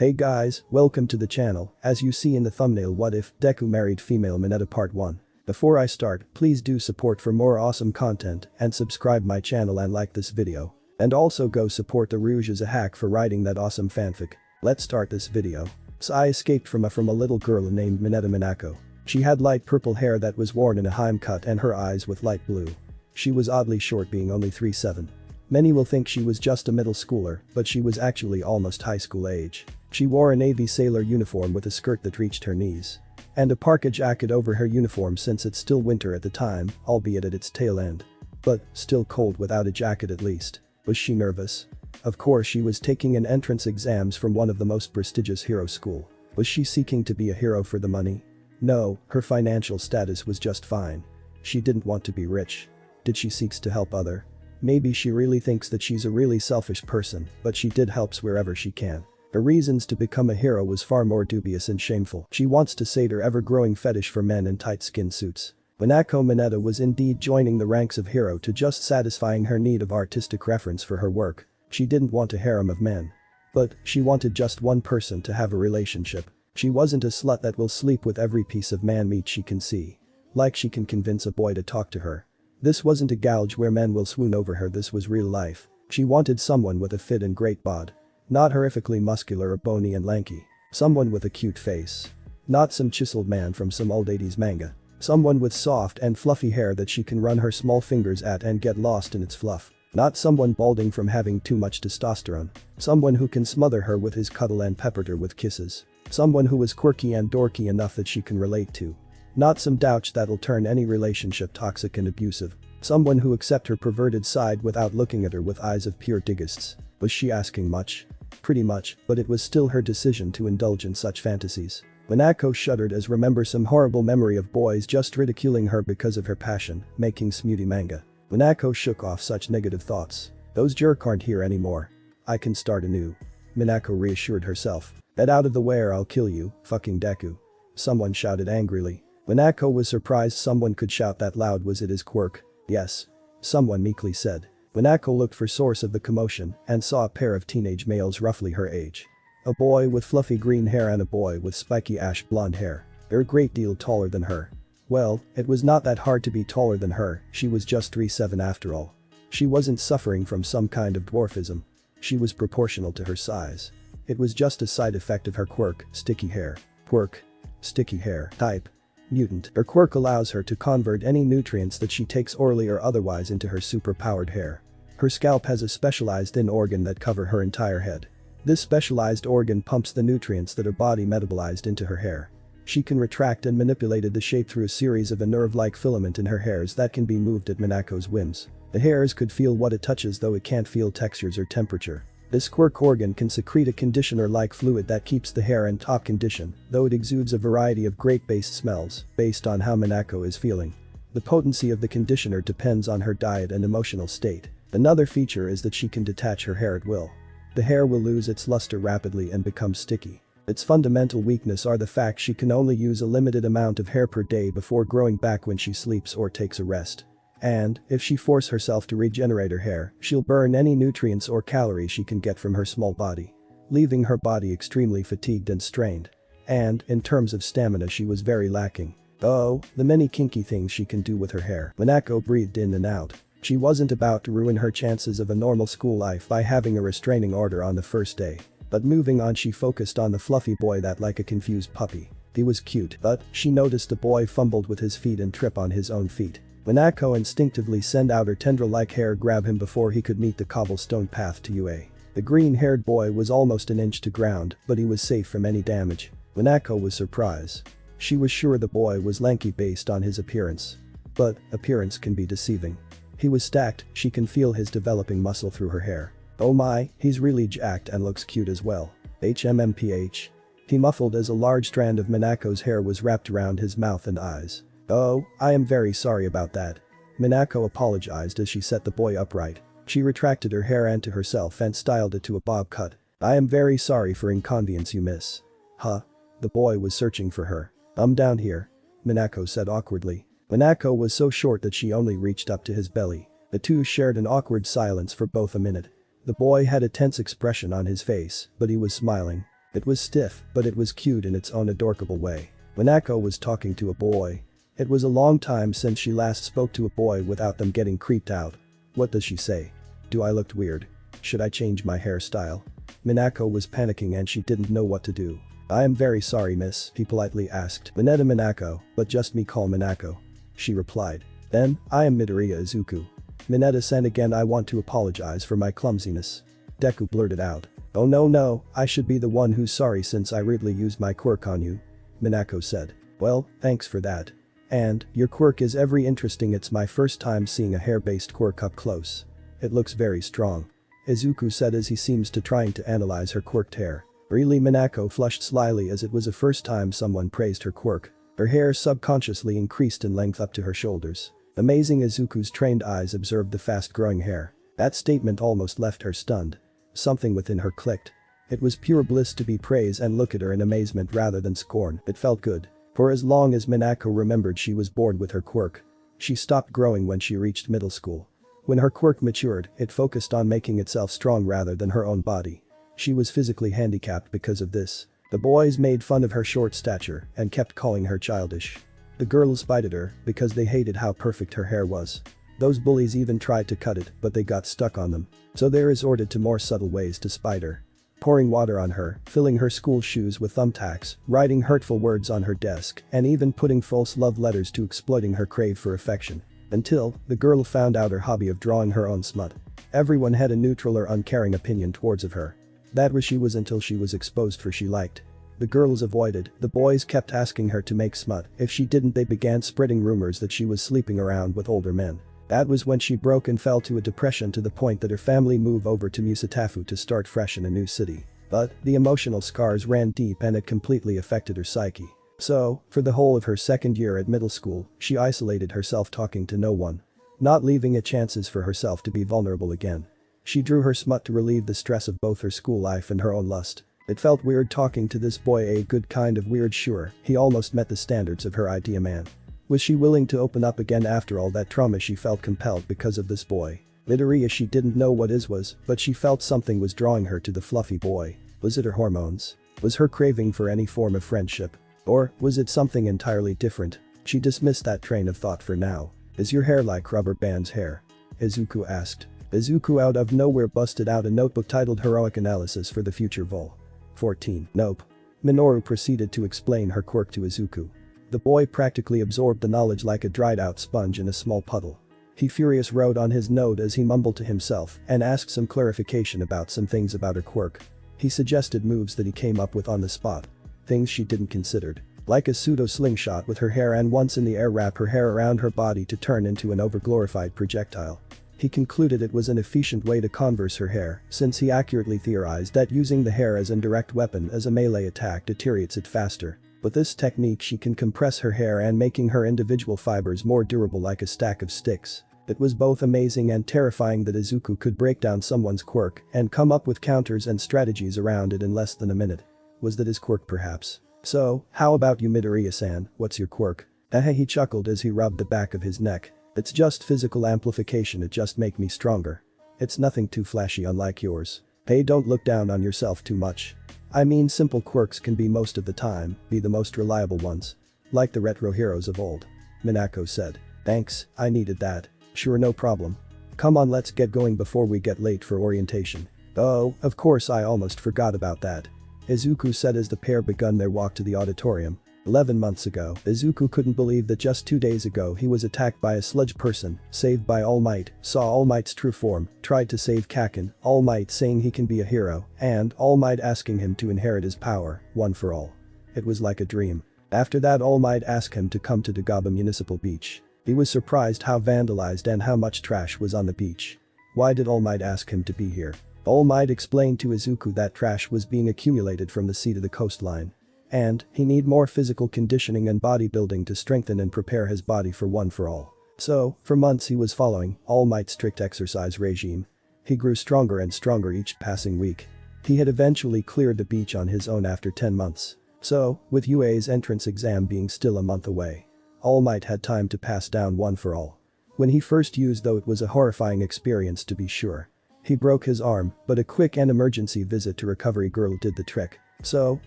Hey guys, welcome to the channel. As you see in the thumbnail, what if Deku married female Mineta part 1. Before I start, please do support for more awesome content and subscribe my channel and like this video. And also go support the Rouge as a hack for writing that awesome fanfic. Let's start this video. I escaped from a little girl named Mineta Minako. She had light purple hair that was worn in a Heim cut and her eyes with light blue. She was oddly short, being only 3'7". Many will think she was just a middle schooler, but she was actually almost high school age. She wore a navy sailor uniform with a skirt that reached her knees. And a parka jacket over her uniform since it's still winter at the time, albeit at its tail end. But still cold without a jacket at least. Was she nervous? Of course, she was taking an entrance exams from one of the most prestigious hero school. Was she seeking to be a hero for the money? No, her financial status was just fine. She didn't want to be rich. Did she seek to help other? Maybe she really thinks that she's a really selfish person, but she did helps wherever she can. Her reasons to become a hero was far more dubious and shameful. She wants to sate her ever-growing fetish for men in tight skin suits. Minako Mineta was indeed joining the ranks of hero to just satisfying her need of artistic reference for her work. She didn't want a harem of men. But she wanted just one person to have a relationship. She wasn't a slut that will sleep with every piece of man meat she can see. Like she can convince a boy to talk to her. This wasn't a gouge where men will swoon over her, this was real life. She wanted someone with a fit and great bod. Not horrifically muscular or bony and lanky. Someone with a cute face. Not some chiseled man from some old 80s manga. Someone with soft and fluffy hair that she can run her small fingers at and get lost in its fluff. Not someone balding from having too much testosterone. Someone who can smother her with his cuddle and pepper her with kisses. Someone who is quirky and dorky enough that she can relate to. Not some douche that'll turn any relationship toxic and abusive. Someone who accept her perverted side without looking at her with eyes of pure digists. Was she asking much? Pretty much, but it was still her decision to indulge in such fantasies. Minako shuddered as remember some horrible memory of boys just ridiculing her because of her passion, making smutty manga. Minako shook off such negative thoughts. Those jerk aren't here anymore. I can start anew. Minako reassured herself. Get out of the way or I'll kill you, fucking Deku. Someone shouted angrily. Minako was surprised someone could shout that loud. Was it his quirk? Yes. Someone meekly said. Minako looked for source of the commotion and saw a pair of teenage males roughly her age. A boy with fluffy green hair and a boy with spiky ash blonde hair. They're a great deal taller than her. Well, it was not that hard to be taller than her, she was just 3'7" after all. She wasn't suffering from some kind of dwarfism. She was proportional to her size. It was just a side effect of her quirk, sticky hair. Quirk. Sticky hair. Type. Mutant. Her quirk allows her to convert any nutrients that she takes orally or otherwise into her super-powered hair. Her scalp has a specialized thin organ that cover her entire head. This specialized organ pumps the nutrients that her body metabolized into her hair. She can retract and manipulate the shape through a series of a nerve-like filament in her hairs that can be moved at Minako's whims. The hairs could feel what it touches, though it can't feel textures or temperature. This quirk organ can secrete a conditioner-like fluid that keeps the hair in top condition, though it exudes a variety of grape-based smells, based on how Minako is feeling. The potency of the conditioner depends on her diet and emotional state. Another feature is that she can detach her hair at will. The hair will lose its luster rapidly and become sticky. Its fundamental weakness are the fact she can only use a limited amount of hair per day before growing back when she sleeps or takes a rest. And, if she force herself to regenerate her hair, she'll burn any nutrients or calories she can get from her small body. Leaving her body extremely fatigued and strained. And, in terms of stamina, she was very lacking. Oh, the many kinky things she can do with her hair. Minako breathed in and out. She wasn't about to ruin her chances of a normal school life by having a restraining order on the first day. But moving on, she focused on the fluffy boy that like a confused puppy. He was cute, but she noticed the boy fumbled with his feet and trip on his own feet. Minako instinctively sent out her tendril-like hair grab him before he could meet the cobblestone path to UA. The green-haired boy was almost an inch to ground, but he was safe from any damage. Minako was surprised. She was sure the boy was lanky based on his appearance. But appearance can be deceiving. He was stacked, she can feel his developing muscle through her hair. Oh my, he's really jacked and looks cute as well. HMMPH. He muffled as a large strand of Minako's hair was wrapped around his mouth and eyes. Oh, I am very sorry about that. Minako apologized as she set the boy upright. She retracted her hair and to herself and styled it to a bob cut. I am very sorry for inconvenience you, miss. Huh? The boy was searching for her. Down here. Minako said awkwardly. Minako was so short that she only reached up to his belly. The two shared an awkward silence for both a minute. The boy had a tense expression on his face, but he was smiling. It was stiff, but it was cute in its own adorable way. Minako was talking to a boy. It was a long time since she last spoke to a boy without them getting creeped out. What does she say? Do I look weird? Should I change my hairstyle? Minako was panicking and she didn't know what to do. I am very sorry, miss, he politely asked. Minako, but just me call Minako. She replied. Then, I am Midoriya Izuku. Mineta-san, again I want to apologize for my clumsiness. Deku blurted out. Oh no, I should be the one who's sorry since I rudely used my quirk on you. Minako said. Well, thanks for that. And, your quirk is very interesting, it's my first time seeing a hair-based quirk up close. It looks very strong. Izuku said as he seems to trying to analyze her quirked hair. Really, Minako flushed slyly as it was the first time someone praised her quirk. Her hair subconsciously increased in length up to her shoulders. Amazing, Izuku's trained eyes observed the fast-growing hair. That statement almost left her stunned. Something within her clicked. It was pure bliss to be praised and look at her in amazement rather than scorn. It felt good. For as long as Minako remembered, she was bored with her quirk. She stopped growing when she reached middle school. When her quirk matured, it focused on making itself strong rather than her own body. She was physically handicapped because of this. The boys made fun of her short stature and kept calling her childish. The girls spited her because they hated how perfect her hair was. Those bullies even tried to cut it, but they got stuck on them. So they resorted to more subtle ways to spite her. Pouring water on her, filling her school shoes with thumbtacks, writing hurtful words on her desk, and even putting false love letters to exploiting her crave for affection. Until, the girl found out her hobby of drawing her own smut. Everyone had a neutral or uncaring opinion towards of her. That was she was until she was exposed for she liked. The girls avoided, the boys kept asking her to make smut, if she didn't they began spreading rumors that she was sleeping around with older men. That was when she broke and fell to a depression to the point that her family moved over to Musatafu to start fresh in a new city. But, the emotional scars ran deep and it completely affected her psyche. So, for the whole of her second year at middle school, she isolated herself, talking to no one. Not leaving a chances for herself to be vulnerable again. She drew her smut to relieve the stress of both her school life and her own lust. It felt weird talking to this boy, a good kind of weird, sure, he almost met the standards of her idea man. Was she willing to open up again after all that trauma? She felt compelled because of this boy. Midoriya, she didn't know what his was, but she felt something was drawing her to the fluffy boy. Was it her hormones? Was her craving for any form of friendship? Or, was it something entirely different? She dismissed that train of thought for now. Is your hair like rubber band's hair? Izuku asked. Izuku out of nowhere busted out a notebook titled Heroic Analysis for the Future Vol. 14. Nope. Minoru proceeded to explain her quirk to Izuku. The boy practically absorbed the knowledge like a dried-out sponge in a small puddle. He furious wrote on his note as he mumbled to himself and asked some clarification about some things about her quirk. He suggested moves that he came up with on the spot. Things she didn't considered. Like a pseudo slingshot with her hair, and once in the air wrap her hair around her body to turn into an overglorified projectile. He concluded it was an efficient way to converse her hair, since he accurately theorized that using the hair as an indirect weapon as a melee attack deteriorates it faster. With this technique she can compress her hair and making her individual fibers more durable like a stack of sticks. It was both amazing and terrifying that Izuku could break down someone's quirk and come up with counters and strategies around it in less than a minute. Was that his quirk perhaps? So, how about you, Midoriya-san, what's your quirk? He chuckled as he rubbed the back of his neck. It's just physical amplification, it just make me stronger. It's nothing too flashy unlike yours. Hey, don't look down on yourself too much. I mean, simple quirks can be most of the time, be the most reliable ones. Like the retro heroes of old. Minako said. Thanks, I needed that. Sure, no problem. Come on, let's get going before we get late for orientation. Oh, of course, I almost forgot about that. Izuku said as the pair begun their walk to the auditorium. 11 months ago, Izuku couldn't believe that just 2 days ago he was attacked by a sludge person, saved by All Might, saw All Might's true form, tried to save Kaken, All Might saying he can be a hero, and All Might asking him to inherit his power, one for all. It was like a dream. After that, All Might asked him to come to Dagaba Municipal Beach. He was surprised how vandalized and how much trash was on the beach. Why did All Might ask him to be here? All Might explained to Izuku that trash was being accumulated from the sea to the coastline. And, he need more physical conditioning and bodybuilding to strengthen and prepare his body for one for all. So, for months he was following All Might's strict exercise regime. He grew stronger and stronger each passing week. He had eventually cleared the beach on his own after 10 months. So, with UA's entrance exam being still a month away, All Might had time to pass down one for all. When he first used, though, it was a horrifying experience to be sure. He broke his arm, but a quick and emergency visit to Recovery Girl did the trick. So,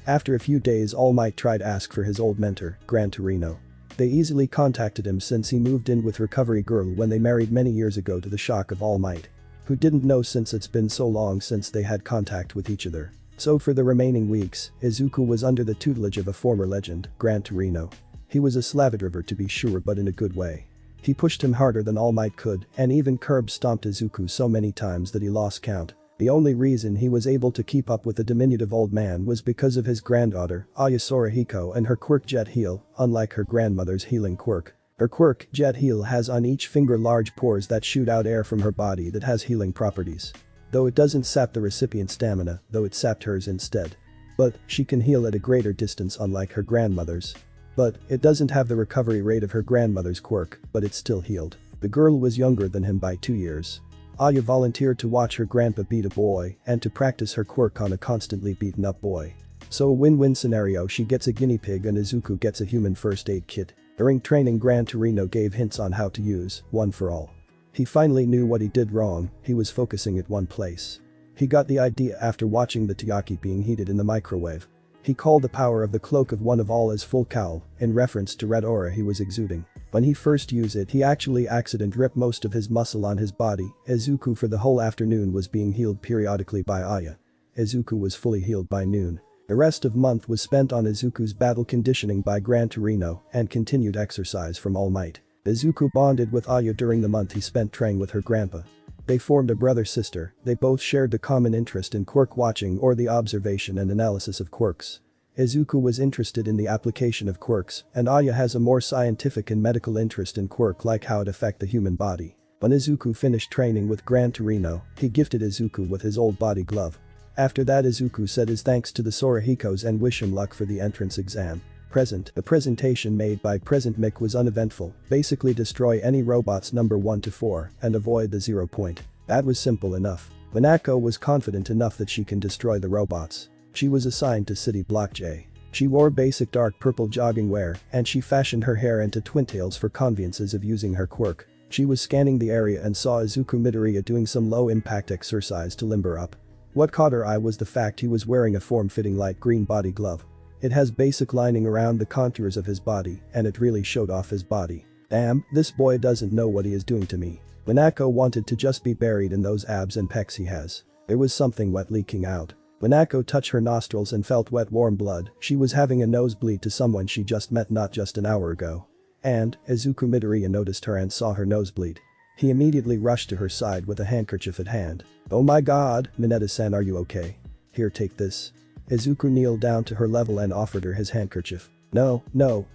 after a few days All Might tried to ask for his old mentor, Gran Torino. They easily contacted him since he moved in with Recovery Girl when they married many years ago to the shock of All Might. Who didn't know since it's been so long since they had contact with each other. So for the remaining weeks, Izuku was under the tutelage of a former legend, Gran Torino. He was a Slavadriver to be sure but in a good way. He pushed him harder than All Might could and even curb-stomped Izuku so many times that he lost count. The only reason he was able to keep up with the diminutive old man was because of his granddaughter, Aya Sorahiko, and her quirk Jet Heal, unlike her grandmother's healing quirk. Her quirk, Jet Heal, has on each finger large pores that shoot out air from her body that has healing properties. Though it doesn't sap the recipient's stamina, though it sapped hers instead. But, she can heal at a greater distance unlike her grandmother's. But, it doesn't have the recovery rate of her grandmother's quirk, but it still healed. The girl was younger than him by 2 years. Aya volunteered to watch her grandpa beat a boy and to practice her quirk on a constantly beaten up boy. So a win-win scenario, she gets a guinea pig and Izuku gets a human first aid kit. During training Gran Torino gave hints on how to use, one for all. He finally knew what he did wrong, he was focusing at one place. He got the idea after watching the taiyaki being heated in the microwave. He called the power of the cloak of one of all as full cowl, in reference to red aura he was exuding. When he first used it he actually accidentally ripped most of his muscle on his body. Izuku for the whole afternoon was being healed periodically by Aya. Izuku was fully healed by noon. The rest of month was spent on Izuku's battle conditioning by Gran Torino and continued exercise from All Might. Izuku bonded with Aya during the month he spent training with her grandpa. They formed a brother-sister, they both shared the common interest in quirk watching or the observation and analysis of quirks. Izuku was interested in the application of quirks, and Aya has a more scientific and medical interest in quirk like how it affect the human body. When Izuku finished training with Gran Torino, he gifted Izuku with his old body glove. After that Izuku said his thanks to the Sorahikos and wish him luck for the entrance exam. The presentation made by Present Mick was uneventful, basically destroy any robots number 1 to 4 and avoid the 0 point. That was simple enough. Minako was confident enough that she can destroy the robots. She was assigned to City Block J. She wore basic dark purple jogging wear and she fashioned her hair into twintails for conveniences of using her quirk. She was scanning the area and saw Izuku Midoriya doing some low impact exercise to limber up. What caught her eye was the fact he was wearing a form-fitting light green body glove. It has basic lining around the contours of his body and it really showed off his body. Damn, this boy doesn't know what he is doing to me. Minako wanted to just be buried in those abs and pecs he has. There was something wet leaking out. Minako touched her nostrils and felt wet warm blood. She was having a nosebleed to someone she just met not just an hour ago. And, Izuku Midoriya noticed her and saw her nosebleed. He immediately rushed to her side with a handkerchief at hand. Oh my god, Mineta-san, are you okay? Here, take this. Izuku kneeled down to her level and offered her his handkerchief. No,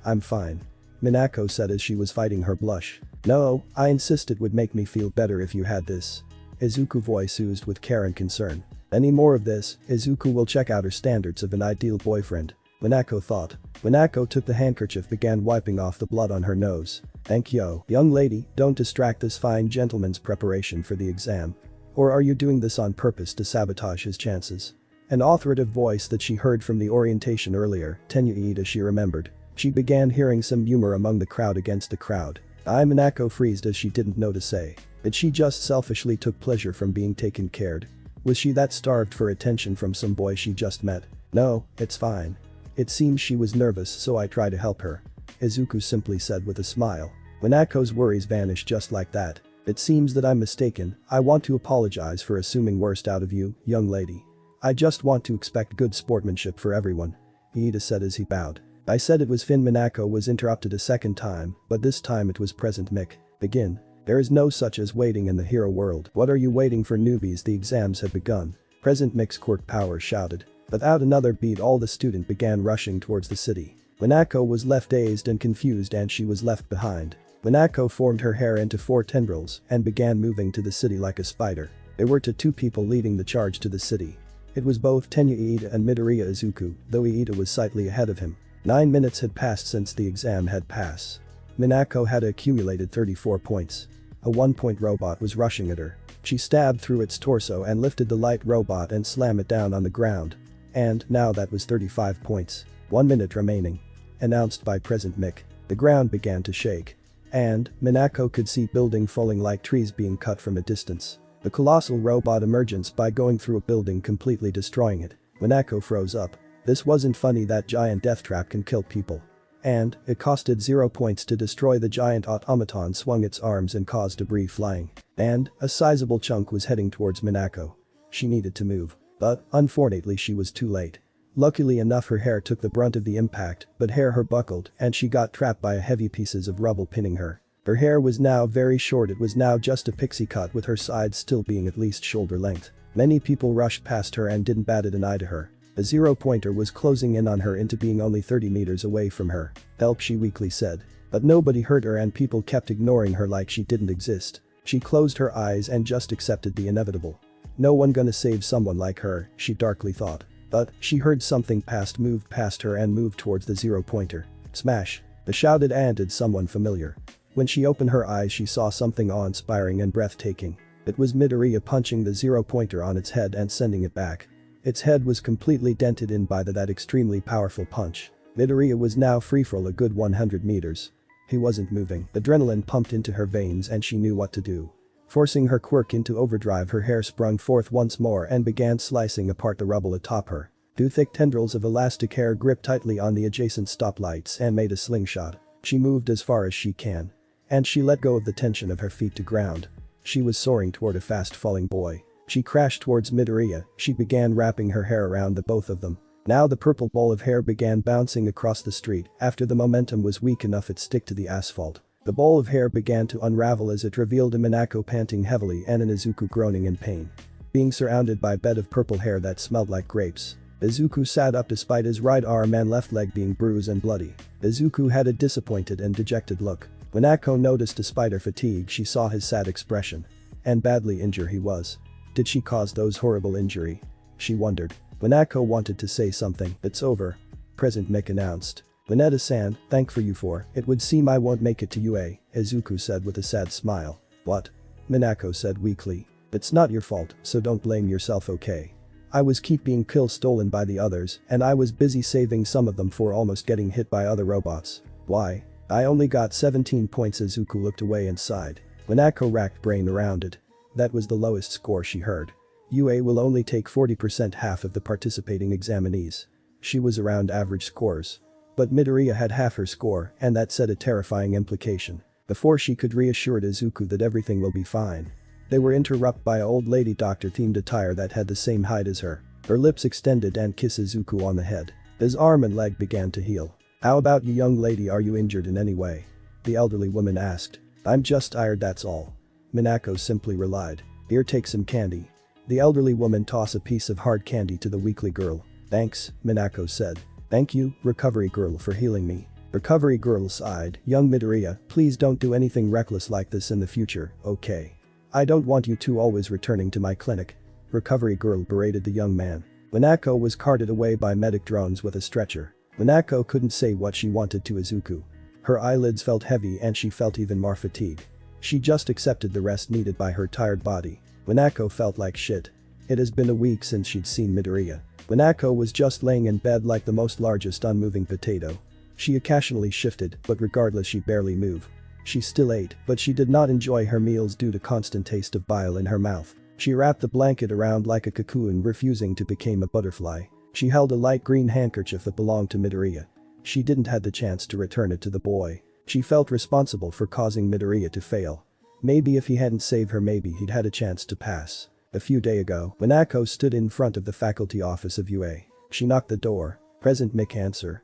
I'm fine. Minako said as she was fighting her blush. No, I insist it would make me feel better if you had this. Izuku's voice oozed with care and concern. Any more of this, Izuku will check out her standards of an ideal boyfriend. Minako thought. Minako took the handkerchief began wiping off the blood on her nose. Thank you. Young lady, don't distract this fine gentleman's preparation for the exam. Or are you doing this on purpose to sabotage his chances? An authoritative voice that she heard from the orientation earlier, Tenuida she remembered. She began hearing some humor among the crowd against the crowd. Minako freezed as she didn't know to say. Did she just selfishly took pleasure from being taken cared? Was she that starved for attention from some boy she just met? No, it's fine. It seems she was nervous so I try to help her. Izuku simply said with a smile. Minako's worries vanished just like that. It seems that I'm mistaken, I want to apologize for assuming worst out of you, young lady. I just want to expect good sportsmanship for everyone. Iida said as he bowed. I said it was Finn. Minako was interrupted a second time, but this time it was Present Mick. Begin. There is no such as waiting in the hero world. What are you waiting for, newbies? The exams have begun. Present Mick's quirk power shouted. Without another beat all the students began rushing towards the city. Minako was left dazed and confused and she was left behind. Minako formed her hair into 4 tendrils and began moving to the city like a spider. There were two people leading the charge to the city. It was both Tenuida and Midoriya Izuku, though Iida was slightly ahead of him. 9 minutes had passed since the exam had passed. Minako had accumulated 34 points. A 1-point robot was rushing at her. She stabbed through its torso and lifted the light robot and slammed it down on the ground. And now that was 35 points. 1 minute remaining. Announced by Present Mick. The ground began to shake. And, Minako could see building falling like trees being cut from a distance. The colossal robot emergence by going through a building completely destroying it. Minako froze up. This wasn't funny, that giant death trap can kill people. And, it costed 0 points to destroy. The giant automaton swung its arms and caused debris flying. And, a sizable chunk was heading towards Minako. She needed to move. But, unfortunately she was too late. Luckily enough her hair took the brunt of the impact, but her buckled and she got trapped by heavy pieces of rubble pinning her. Her hair was now very short, it was now just a pixie cut with her sides still being at least shoulder length. Many people rushed past her and didn't bat an eye to her. A 0-pointer was closing in on her into being only 30 meters away from her. "Help," she weakly said. But nobody heard her and people kept ignoring her like she didn't exist. She closed her eyes and just accepted the inevitable. No one gonna save someone like her, she darkly thought. But, she heard something moved past her and moved towards the 0-pointer. Smash! The shouted and did someone familiar. When she opened her eyes she saw something awe-inspiring and breathtaking. It was Midoriya punching the 0-pointer on its head and sending it back. Its head was completely dented in by that extremely powerful punch. Midoriya was now free for a good 100 meters. He wasn't moving. Adrenaline pumped into her veins and she knew what to do. Forcing her quirk into overdrive, her hair sprung forth once more and began slicing apart the rubble atop her. Two thick tendrils of elastic hair gripped tightly on the adjacent stoplights and made a slingshot. She moved as far as she can. And she let go of the tension of her feet to ground. She was soaring toward a fast-falling boy. She crashed towards Midoriya. She began wrapping her hair around the both of them. Now the purple ball of hair began bouncing across the street. After the momentum was weak enough it stick to the asphalt. The ball of hair began to unravel as it revealed a Minako panting heavily and an Izuku groaning in pain. Being surrounded by a bed of purple hair that smelled like grapes. Izuku sat up despite his right arm and left leg being bruised and bloody. Izuku had a disappointed and dejected look. Minako noticed despite her fatigue she saw his sad expression. And badly injured he was. Did she cause those horrible injury? She wondered. Minako wanted to say something. "It's over," President Mick announced. "Mineta-san, thank for you for, it would seem I won't make it to UA," Izuku said with a sad smile. "What?" Minako said weakly. "It's not your fault, so don't blame yourself, okay? I was keep being killed stolen by the others and I was busy saving some of them for almost getting hit by other robots. Why? I only got 17 points." Izuku looked away and sighed. Minako racked brain around it. That was the lowest score she heard. UA will only take 40%, half of the participating examinees. She was around average scores. But Midoriya had half her score and that set a terrifying implication. Before she could reassure Izuku that everything will be fine. They were interrupted by an old lady doctor-themed attire that had the same height as her. Her lips extended and kissed Izuku on the head. His arm and leg began to heal. "How about you, young lady, are you injured in any way?" the elderly woman asked. "I'm just tired, that's all." Minako simply relied. "Here, take some candy." The elderly woman tossed a piece of hard candy to the weakly girl. "Thanks," Minako said. "Thank you, recovery girl, for healing me." Recovery girl sighed. "Young Midoriya, please don't do anything reckless like this in the future, okay? I don't want you two always returning to my clinic." Recovery girl berated the young man. Minako was carted away by medic drones with a stretcher. Minako couldn't say what she wanted to Izuku. Her eyelids felt heavy and she felt even more fatigue. She just accepted the rest needed by her tired body. Minako felt like shit. It has been a week since she'd seen Midoriya. Minako was just laying in bed like the most largest unmoving potato. She occasionally shifted, but regardless she barely moved. She still ate, but she did not enjoy her meals due to constant taste of bile in her mouth. She wrapped the blanket around like a cocoon, refusing to become a butterfly. She held a light green handkerchief that belonged to Midoriya. She didn't have the chance to return it to the boy. She felt responsible for causing Midoriya to fail. Maybe if he hadn't saved her, maybe he'd had a chance to pass. A few days ago, Minako stood in front of the faculty office of UA. She knocked the door. President Mick answered.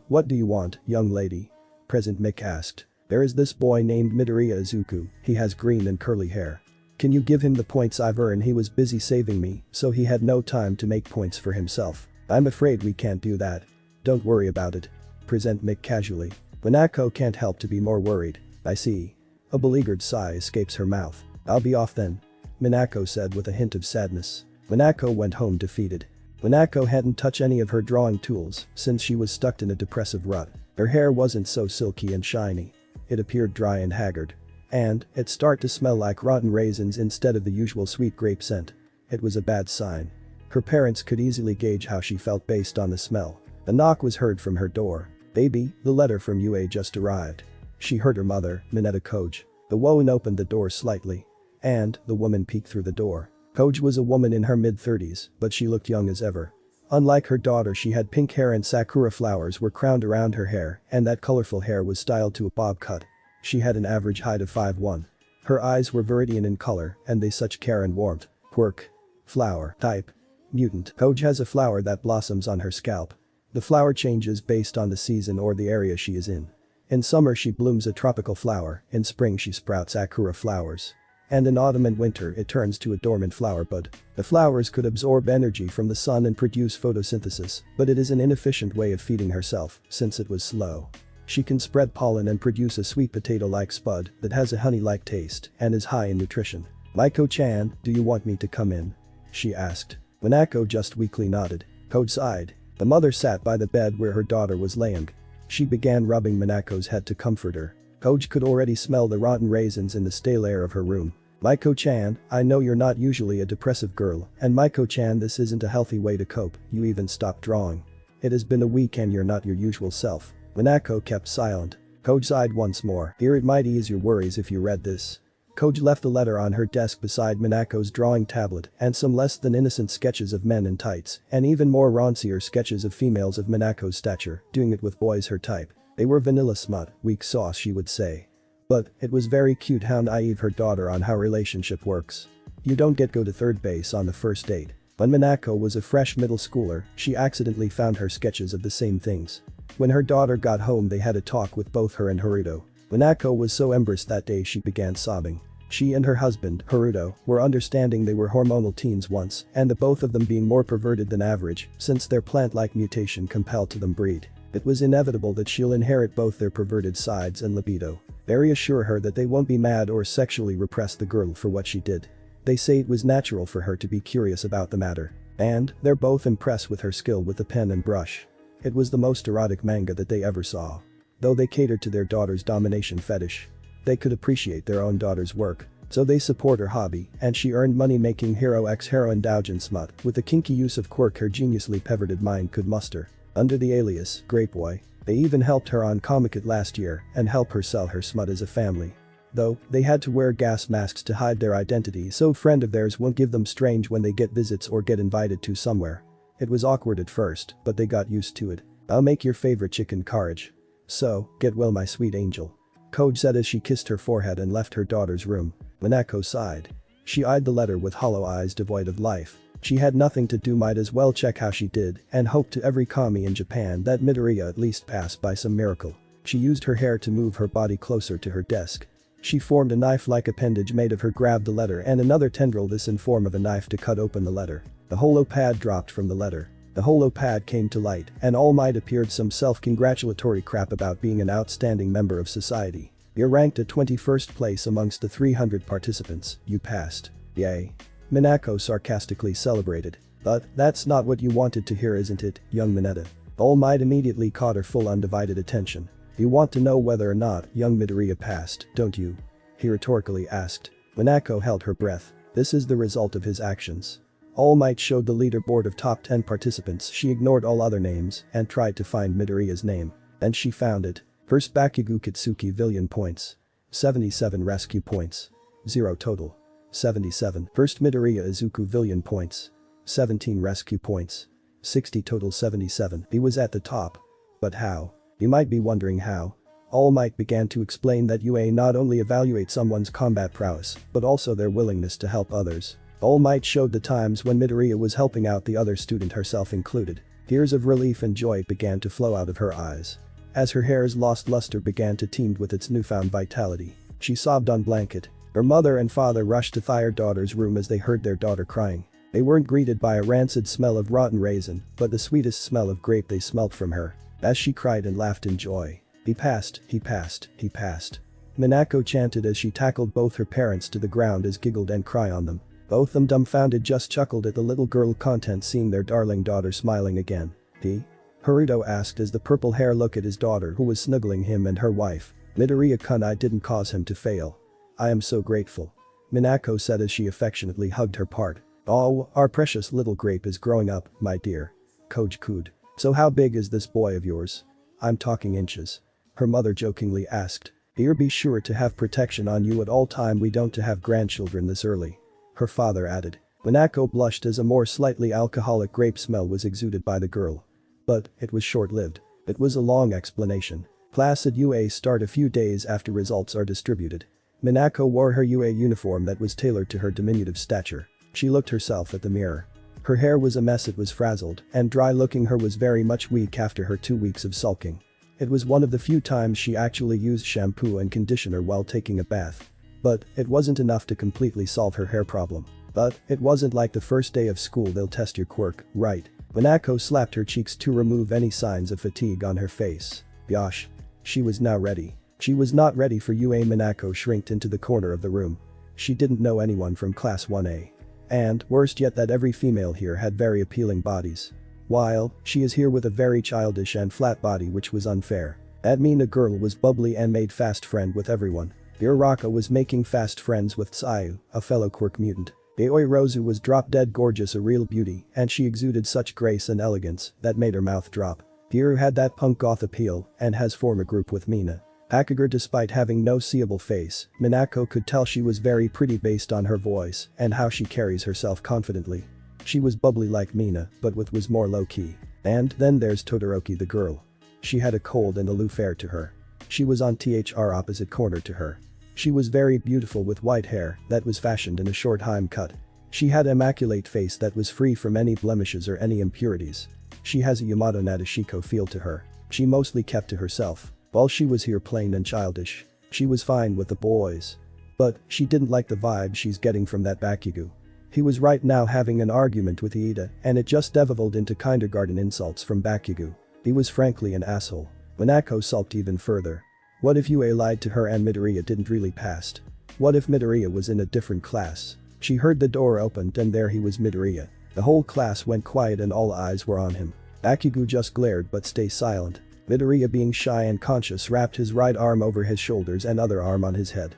What do you want, young lady?" President Mick asked. "There is this boy named Midoriya Izuku, he has green and curly hair. Can you give him the points I've earned? He was busy saving me, so he had no time to make points for himself." "I'm afraid we can't do that." "Don't worry about it." President Mick casually. Minako can't help to be more worried. "I see." A beleaguered sigh escapes her mouth. "I'll be off then," Minako said with a hint of sadness. Minako went home defeated. Minako hadn't touched any of her drawing tools since she was stuck in a depressive rut. Her hair wasn't so silky and shiny. It appeared dry and haggard. And, it started to smell like rotten raisins instead of the usual sweet grape scent. It was a bad sign. Her parents could easily gauge how she felt based on the smell. A knock was heard from her door. "Baby, the letter from UA just arrived." She heard her mother, Mineta Koji. The woman opened the door slightly. And, the woman peeked through the door. Koji was a woman in her mid-30s, but she looked young as ever. Unlike her daughter, she had pink hair and sakura flowers were crowned around her hair, and that colorful hair was styled to a bob cut. She had an average height of 5'1". Her eyes were viridian in color, and they such care and warmth. Quirk. Flower. Type. Mutant. Koji has a flower that blossoms on her scalp. The flower changes based on the season or the area she is in. In summer she blooms a tropical flower, in spring she sprouts sakura flowers. And in autumn and winter it turns to a dormant flower bud. The flowers could absorb energy from the sun and produce photosynthesis, but it is an inefficient way of feeding herself, since it was slow. She can spread pollen and produce a sweet potato-like spud that has a honey-like taste and is high in nutrition. "Maiko-chan, do you want me to come in?" she asked. Minako just weakly nodded. Koji sighed. The mother sat by the bed where her daughter was laying. She began rubbing Minako's head to comfort her. Koji could already smell the rotten raisins in the stale air of her room. "Maiko-chan, I know you're not usually a depressive girl, and Maiko-chan, this isn't a healthy way to cope, you even stopped drawing. It has been a week and you're not your usual self." Minako kept silent. Koji sighed once more. "Here, it might ease your worries if you read this." Koji left the letter on her desk beside Minako's drawing tablet and some less than innocent sketches of men in tights and even more rancier sketches of females of Minako's stature, doing it with boys her type. They were vanilla smut, weak sauce she would say. But it was very cute how naive her daughter on how relationship works. You don't get go to third base on the first date. When Minako was a fresh middle schooler, she accidentally found her sketches of the same things. When her daughter got home they had a talk with both her and Haruto. Minako was so embarrassed that day she began sobbing. She and her husband, Haruto, were understanding they were hormonal teens once and the both of them being more perverted than average since their plant-like mutation compelled to them breed. It was inevitable that she'll inherit both their perverted sides and libido. They reassure her that they won't be mad or sexually repress the girl for what she did. They say it was natural for her to be curious about the matter. And they're both impressed with her skill with the pen and brush. It was the most erotic manga that they ever saw. Though they catered to their daughter's domination fetish. They could appreciate their own daughter's work. So they support her hobby, and she earned money making hero x heroine doujin smut with the kinky use of quirk her geniusly perverted mind could muster. Under the alias, Grapeboy, they even helped her on Comic-Con last year and help her sell her smut as a family. Though, they had to wear gas masks to hide their identity so a friend of theirs won't give them strange when they get visits or get invited to somewhere. It was awkward at first, but they got used to it. "I'll make your favorite chicken courage. So, get well my sweet angel," Koji said as she kissed her forehead and left her daughter's room. Minako sighed. She eyed the letter with hollow eyes devoid of life. She had nothing to do, might as well check how she did and hope to every kami in Japan that Midoriya at least passed by some miracle. She used her hair to move her body closer to her desk. She formed a knife-like appendage made of her, grabbed the letter and another tendril this in form of a knife to cut open the letter. The holo pad dropped from the letter. The holo pad came to light and All Might appeared some self-congratulatory crap about being an outstanding member of society. "You're ranked at 21st place amongst the 300 participants, you passed. Yay." Minako sarcastically celebrated. "But that's not what you wanted to hear, isn't it, young Mineta?" All Might immediately caught her full undivided attention. "You want to know whether or not young Midoriya passed, don't you?" he rhetorically asked. Minako held her breath. This is the result of his actions. All Might showed the leaderboard of top 10 participants. She ignored all other names and tried to find Midoriya's name. Then she found it. First Bakugo Kitsuki Villian points. 77 rescue points. 0 total. 77. First Midoriya Izuku Villian points. 17 rescue points. 60 total 77. He was at the top. But how? You might be wondering how. All Might began to explain that UA not only evaluate someone's combat prowess, but also their willingness to help others. All Might showed the times when Midoriya was helping out the other student, herself included. Tears of relief and joy began to flow out of her eyes. As her hair's lost luster began to teem with its newfound vitality, she sobbed on blanket. Her mother and father rushed to their daughter's room as they heard their daughter crying. They weren't greeted by a rancid smell of rotten raisin, but the sweetest smell of grape they smelt from her. As she cried and laughed in joy. "He passed, he passed, he passed." Minako chanted as she tackled both her parents to the ground as giggled and cry on them. Both them dumbfounded just chuckled at the little girl content seeing their darling daughter smiling again. "He?" Haruto asked as the purple hair looked at his daughter who was snuggling him and her wife. "Midoriya-kun, I didn't cause him to fail. I am so grateful," Minako said as she affectionately hugged her part. "Oh, our precious little grape is growing up, my dear." Koji cooed. "So how big is this boy of yours?" "I'm talking inches," her mother jokingly asked. "Here, be sure to have protection on you at all time, we don't to have grandchildren this early," her father added. Minako blushed as a more slightly alcoholic grape smell was exuded by the girl. But it was short-lived. It was a long explanation. Class at UA start a few days after results are distributed. Minako wore her UA uniform that was tailored to her diminutive stature. She looked herself at the mirror. Her hair was a mess, it was frazzled, and dry-looking her was very much weak after her 2 weeks of sulking. It was one of the few times she actually used shampoo and conditioner while taking a bath. But it wasn't enough to completely solve her hair problem. But it wasn't like the first day of school they'll test your quirk, right? Minako slapped her cheeks to remove any signs of fatigue on her face. Gosh. She was now ready. She was not ready for UA. Minako shrinked into the corner of the room. She didn't know anyone from Class 1A. And, worst yet, that every female here had very appealing bodies. While, she is here with a very childish and flat body, which was unfair. That mean a girl was bubbly and made fast friend with everyone. Uraraka was making fast friends with Tsuyu, a fellow quirk mutant. Aoi Rozu was drop-dead gorgeous, a real beauty, and she exuded such grace and elegance that made her mouth drop. Pieru had that punk goth appeal and has formed a group with Mina. Akagura, despite having no seeable face, Minako could tell she was very pretty based on her voice and how she carries herself confidently. She was bubbly like Mina, but was more low-key. And then there's Todoroki, the girl. She had a cold and aloof air to her. She was on THR opposite corner to her. She was very beautiful with white hair that was fashioned in a short Heim cut. She had an immaculate face that was free from any blemishes or any impurities. She has a Yamato Nadeshiko feel to her. She mostly kept to herself. While she was here plain and childish. She was fine with the boys. But she didn't like the vibe she's getting from that Bakugo. He was right now having an argument with Iida, and it just devolved into kindergarten insults from Bakugo. He was frankly an asshole. Minako sulked even further. What if UA lied to her and Midoriya didn't really pass? What if Midoriya was in a different class? She heard the door opened and there he was, Midoriya. The whole class went quiet and all eyes were on him. Bakugo just glared but stayed silent. Midoriya, being shy and conscious, wrapped his right arm over his shoulders and other arm on his head.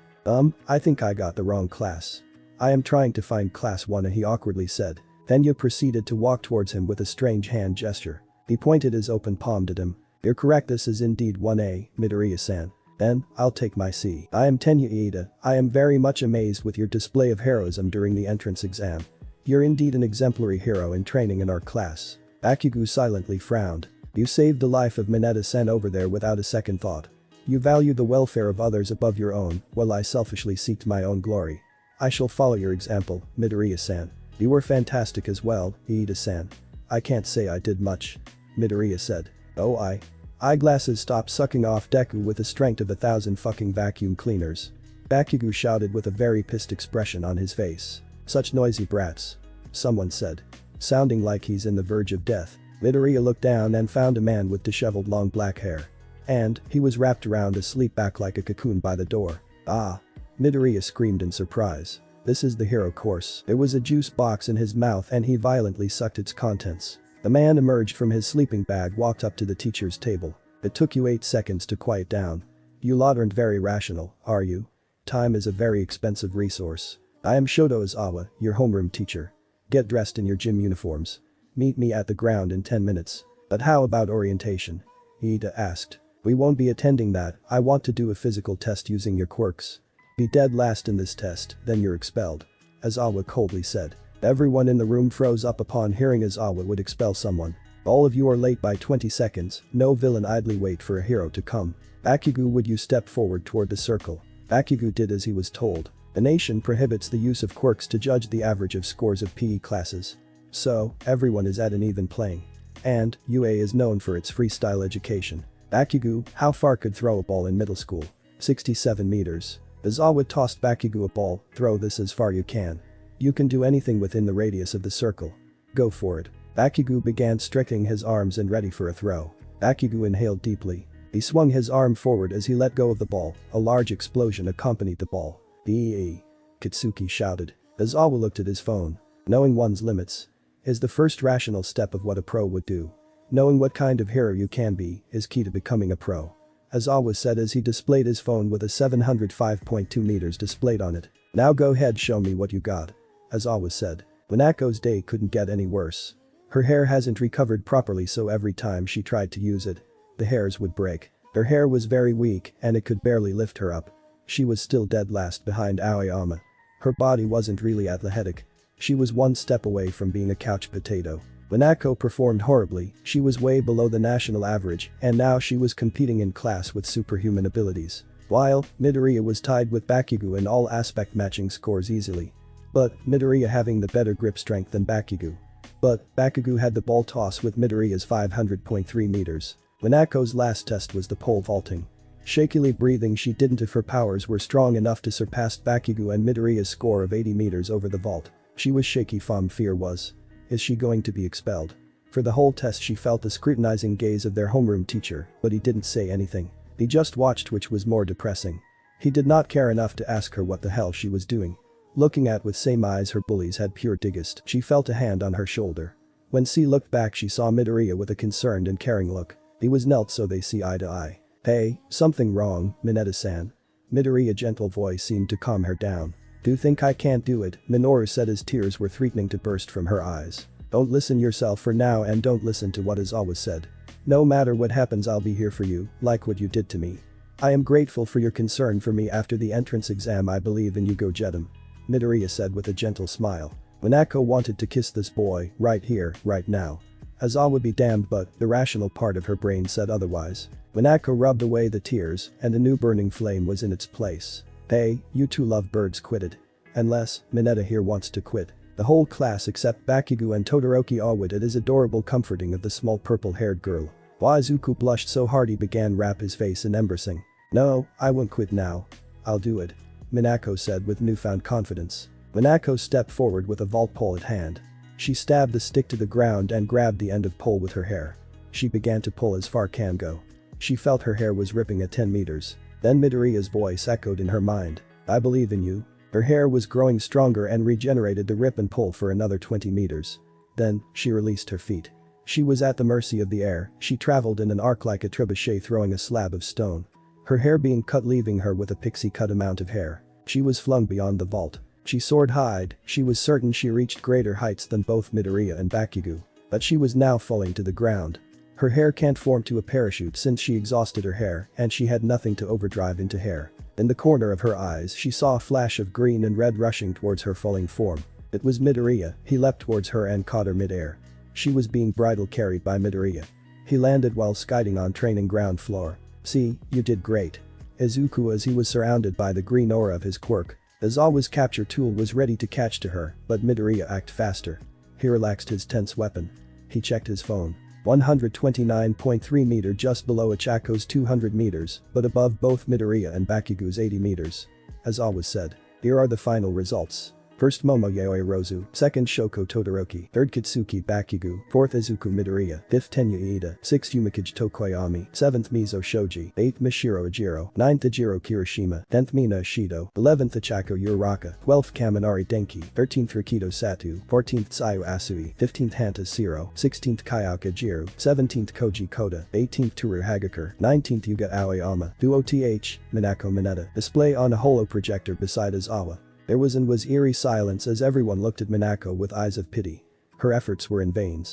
I think I got the wrong class. I am trying to find class 1, he awkwardly said. Thenya proceeded to walk towards him with a strange hand gesture. He pointed his open palm at him. You're correct, this is indeed 1A, Midoriya-san. Then, I'll take my C. I am Tenya Iida. I am very much amazed with your display of heroism during the entrance exam. You're indeed an exemplary hero in training in our class. Bakugo silently frowned. You saved the life of Mineta-san over there without a second thought. You value the welfare of others above your own, while I selfishly seek my own glory. I shall follow your example, Midoriya-san. You were fantastic as well, Iida-san. I can't say I did much. Midoriya said. Oh, eyeglasses stopped sucking off Deku with the strength of 1,000 fucking vacuum cleaners. Bakugo shouted with a very pissed expression on his face. Such noisy brats. Someone said. Sounding like he's in the verge of death. Midoriya looked down and found a man with disheveled long black hair. And he was wrapped around a sleep bag like a cocoon by the door. Ah. Midoriya screamed in surprise. This is the hero course. There was a juice box in his mouth and he violently sucked its contents. The man emerged from his sleeping bag, walked up to the teacher's table. It took you 8 seconds to quiet down. You lot aren't very rational, are you? Time is a very expensive resource. I am Shoto Izawa, your homeroom teacher. Get dressed in your gym uniforms. Meet me at the ground in 10 minutes. But how about orientation? Iida asked. We won't be attending that. I want to do a physical test using your quirks. Be dead last in this test, then you're expelled. Izawa coldly said. Everyone in the room froze up upon hearing Izawa would expel someone. All of you are late by 20 seconds, no villain idly wait for a hero to come. Bakugo, would you step forward toward the circle? Bakugo did as he was told. The nation prohibits the use of quirks to judge the average of scores of PE classes. So, everyone is at an even playing. And, UA is known for its freestyle education. Bakugo, how far could throw a ball in middle school? 67 meters. Izawa tossed Bakugo a ball, throw this as far you can. You can do anything within the radius of the circle. Go for it. Bakugo began stretching his arms and ready for a throw. Bakugo inhaled deeply. He swung his arm forward as he let go of the ball. A large explosion accompanied the ball. "Bee!" Kitsuki shouted. Izawa looked at his phone. Knowing one's limits is the first rational step of what a pro would do. Knowing what kind of hero you can be is key to becoming a pro. Izawa said as he displayed his phone with a 705.2 meters displayed on it. Now go ahead, show me what you got. Izawa said. Minako's day couldn't get any worse. Her hair hasn't recovered properly, so every time she tried to use it, the hairs would break. Her hair was very weak and it could barely lift her up. She was still dead last behind Aoyama. Her body wasn't really athletic. She was one step away from being a couch potato. Minako performed horribly, she was way below the national average, and now she was competing in class with superhuman abilities. While Midoriya was tied with Bakugo in all aspect matching scores easily. But Midoriya having the better grip strength than Bakugo. But Bakugo had the ball toss with Midoriya's 500.3 meters. Minako's last test was the pole vaulting. Shakily breathing, she didn't if her powers were strong enough to surpass Bakugo and Midoriya's score of 80 meters over the vault. She was shaky. Fear was. Is she going to be expelled? For the whole test she felt the scrutinizing gaze of their homeroom teacher, but he didn't say anything. He just watched, which was more depressing. He did not care enough to ask her what the hell she was doing. Looking at with same eyes her bullies had pure disgust, she felt a hand on her shoulder. When she looked back she saw Midoriya with a concerned and caring look. He was knelt so they see eye to eye. Hey, something wrong, Mineta-san. Midoriya's gentle voice seemed to calm her down. Do you think I can't do it? Minoru said as tears were threatening to burst from her eyes. Don't listen yourself for now and don't listen to what is always said. No matter what happens I'll be here for you, like what you did to me. I am grateful for your concern for me after the entrance exam. I believe in you. Go get him. Midoriya said with a gentle smile. Minako wanted to kiss this boy, right here, right now. Azawa would be damned, but the rational part of her brain said otherwise. Minako rubbed away the tears and a new burning flame was in its place. Hey, you two lovebirds, quit it. Unless Mineta here wants to quit. The whole class except Bakugo and Todoroki awed at his adorable comforting of the small purple-haired girl. Izuku blushed so hard he began wrap his face in embarrassing. No, I won't quit now. I'll do it. Minako said with newfound confidence. Minako stepped forward with a vault pole at hand. She stabbed the stick to the ground and grabbed the end of pole with her hair. She began to pull as far can go. She felt her hair was ripping at 10 meters. Then Midoriya's voice echoed in her mind. I believe in you. Her hair was growing stronger and regenerated to rip and pull for another 20 meters. Then, she released her feet. She was at the mercy of the air, she traveled in an arc like a trebuchet throwing a slab of stone. Her hair being cut leaving her with a pixie-cut amount of hair. She was flung beyond the vault. She soared high, she was certain she reached greater heights than both Midoriya and Bakugo. But she was now falling to the ground. Her hair can't form to a parachute since she exhausted her hair and she had nothing to overdrive into hair. In the corner of her eyes she saw a flash of green and red rushing towards her falling form. It was Midoriya, he leapt towards her and caught her mid-air. She was being bridle carried by Midoriya. He landed while skiting on training ground floor. See, you did great. Izuku as he was surrounded by the green aura of his quirk. Azawa's capture tool was ready to catch to her, but Midoriya acted faster. He relaxed his tense weapon. He checked his phone. 129.3 meter just below Achako's 200 meters, but above both Midoriya and Bakugo's 80 meters. As always said. Here are the final results. First Momoyaoi Rozu, second Shoko Todoroki, third Kitsuki Bakugo, fourth Izuku Midoriya, fifth Tenya Iida, sixth Yumikage Tokoyami, seventh Mizo Shoji, eighth Mishiro Ejiro, ninth Ejiro Kirishima, 10th Mina Ishido, 11th Achako Uraraka, 12th Kaminari Denki, 13th Rikido Satu, 14th Tsuyu Asui, 15th Hanta Siro, 16th Kayaka Jiru, 17th Koji Koda, 18th Toru Hagakure, 19th Yuga Aoyama, Duo Th, Minako Mineta, display on a holo projector beside Azawa. There was eerie silence as everyone looked at Minako with eyes of pity. Her efforts were in vain.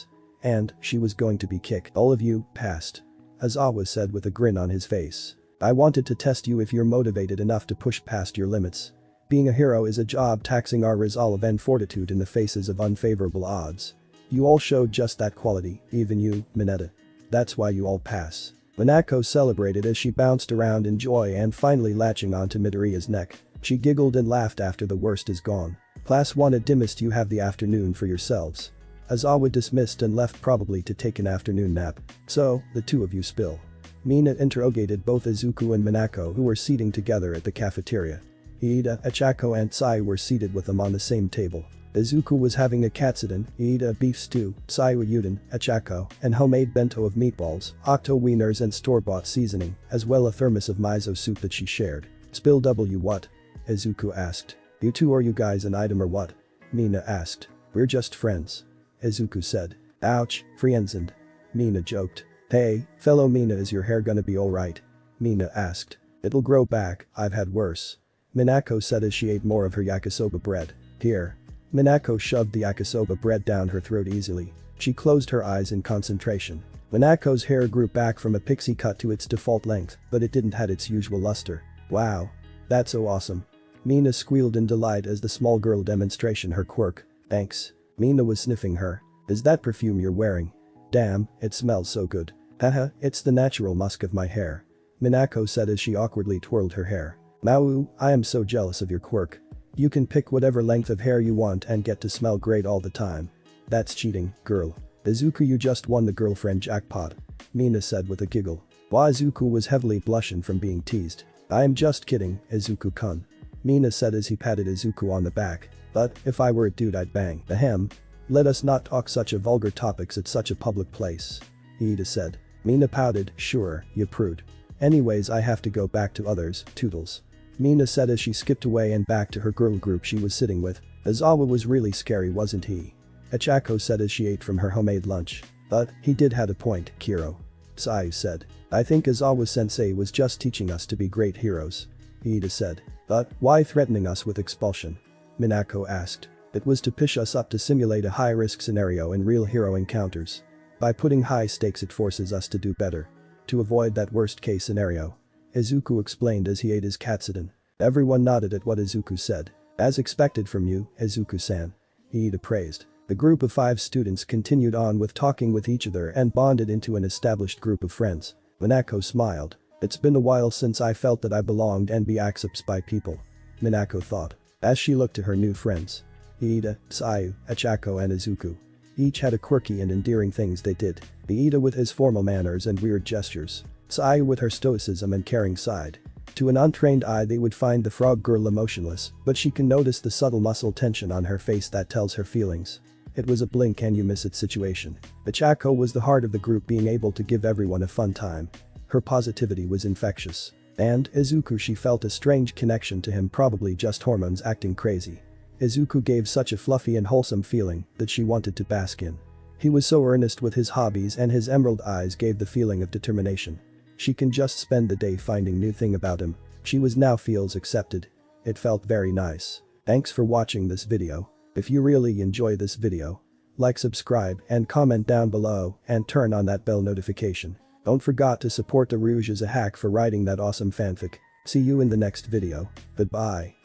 And, she was going to be kicked. All of you, passed. Azawa said with a grin on his face. I wanted to test you if you're motivated enough to push past your limits. Being a hero is a job taxing our resolve and fortitude in the faces of unfavorable odds. You all showed just that quality, even you, Mineta. That's why you all pass. Minako celebrated as she bounced around in joy and finally latching onto Midoriya's neck. She giggled and laughed after the worst is gone. Class 1 at dimmest you have the afternoon for yourselves. Azawa dismissed and left probably to take an afternoon nap. So, the two of you spill. Mina interrogated both Izuku and Minako who were seating together at the cafeteria. Iida, Achako and Tsuyu were seated with them on the same table. Izuku was having a katsudon, Iida beef stew, Tsuyu udon, Achako, and homemade bento of meatballs, octo wieners and store-bought seasoning, as well a thermos of miso soup that she shared. Spill W what? Izuku asked. You two, are you guys an item or what? Mina asked. We're just friends. Izuku said. Ouch, friendsand. Mina joked. Hey, fellow Mina, is your hair gonna be alright? Mina asked. It'll grow back, I've had worse. Minako said as she ate more of her yakisoba bread. Here. Minako shoved the yakisoba bread down her throat easily. She closed her eyes in concentration. Minako's hair grew back from a pixie cut to its default length, but it didn't have its usual luster. Wow. That's so awesome. Mina squealed in delight as the small girl demonstration her quirk. Thanks. Mina was sniffing her. Is that perfume you're wearing? Damn, it smells so good. Haha, it's the natural musk of my hair. Minako said as she awkwardly twirled her hair. Mau, I am so jealous of your quirk. You can pick whatever length of hair you want and get to smell great all the time. That's cheating, girl. Izuku, you just won the girlfriend jackpot. Mina said with a giggle. While Izuku was heavily blushing from being teased. I am just kidding, Izuku-kun. Mina said as he patted Izuku on the back. But, if I were a dude I'd bang. Ahem. Let us not talk such a vulgar topics at such a public place. Iida said. Mina pouted, sure, you prude. Anyways, I have to go back to others, toodles. Mina said as she skipped away and back to her girl group she was sitting with. Aizawa was really scary, wasn't he? Achako said as she ate from her homemade lunch. But, he did have a point, Kiro. Sayu said. I think Aizawa-sensei was just teaching us to be great heroes. Iida said. But, why threatening us with expulsion? Minako asked. It was to push us up to simulate a high-risk scenario in real hero encounters. By putting high stakes it forces us to do better. To avoid that worst-case scenario. Izuku explained as he ate his katsudon. Everyone nodded at what Izuku said. As expected from you, Izuku-san. Iida praised. The group of 5 students continued on with talking with each other and bonded into an established group of friends. Minako smiled. It's been a while since I felt that I belonged and be accepted by people. Minako thought. As she looked to her new friends. Iida, Sayu, Achako and Izuku. Each had a quirky and endearing things they did. Iida with his formal manners and weird gestures. Sayu with her stoicism and caring side. To an untrained eye they would find the frog girl emotionless, but she can notice the subtle muscle tension on her face that tells her feelings. It was a blink and you miss it situation. Achako was the heart of the group, being able to give everyone a fun time. Her positivity was infectious. And Izuku, she felt a strange connection to him, probably just hormones acting crazy. Izuku gave such a fluffy and wholesome feeling that she wanted to bask in. He was so earnest with his hobbies and his emerald eyes gave the feeling of determination. She can just spend the day finding new thing about him. She was now feels accepted. It felt very nice. Thanks for watching this video. If you really enjoy this video, like, subscribe and comment down below and turn on that bell notification. Don't forget to support the Rouge as a hack for writing that awesome fanfic. See you in the next video. Goodbye.